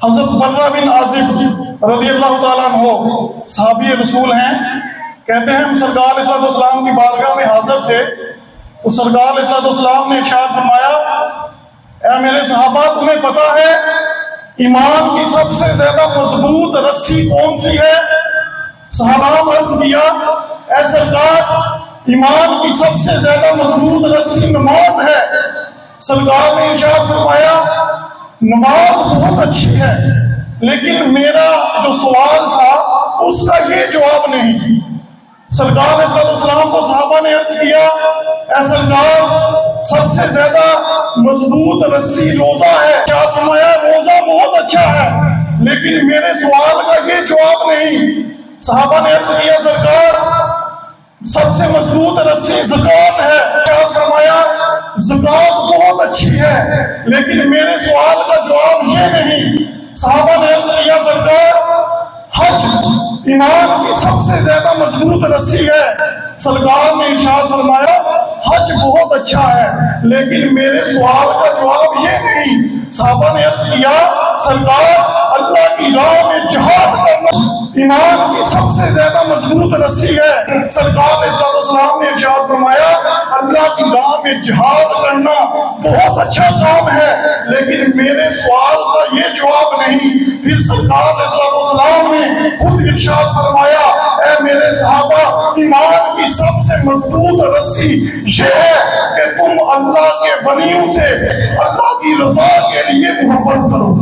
حضرت برہ بن عازب رضی اللہ تعالیٰ عنہ صحابی رسول ہیں، کہتے ہیں ہم سرکار علیہ السلام کی بارگاہ میں حاضر تھے تو سرکار علیہ السلام نے ارشاد فرمایا، اے میرے صحابہ تمہیں پتہ ہے ایمان کی سب سے زیادہ مضبوط رسی کون سی ہے؟ صحابہ نے عرض کیا، اے سرکار ایمان کی سب سے زیادہ مضبوط رسی نماز ہے۔ سرکار نے ارشاد فرمایا نماز بہت اچھی ہے، لیکن میرا جو سوال تھا اس کا یہ جواب نہیں۔ سرکار علیہ السلام کو صحابہ نے عرض کیا، اے سرکار سب سے زیادہ مضبوط رسی روزہ ہے۔ کیا فرمایا روزہ بہت اچھا ہے، لیکن میرے سوال کا یہ جواب نہیں۔ صحابہ نے عرض کیا سرکار سب سے مضبوط رسی زکوٰۃ ہے۔ کیا فرمایا زکوٰۃ بہت اچھی ہے، لیکن میرے سوال کا جواب یہ نہیں۔ صحابہ نے عرض کیا سرکار حج ایمان کی سب سے زیادہ مضبوط رسی ہے۔ سرکار نے ارشاد فرمایا حج بہت اچھا ہے، لیکن میرے سوال کا جواب یہ نہیں۔ صحابہ نے عرض کیا سرکار اللہ کی راہ میں جہاد کرنا ایمان کی سب سے زیادہ مضبوط رسی ہے۔ سرکار علیہ السلام نے ارشاد فرمایا اللہ کی راہ میں جہاد کرنا بہت اچھا کام ہے، لیکن میرے سوال کا یہ جواب نہیں۔ پھر سرکار علیہ السلام نے خود ارشاد فرمایا اے میرے صحابہ ایمان کی سب سے مضبوط رسی یہ ہے کہ تم اللہ کے ولیوں سے اللہ کی رضا کے لیے محبت کرو۔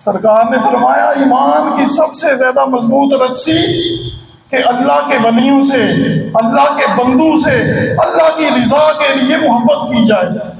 سرکار نے فرمایا ایمان کی سب سے زیادہ مضبوط رسی کہ اللہ کے ولیوں سے اللہ کے بندوں سے اللہ کی رضا کے لیے محبت کی جائے۔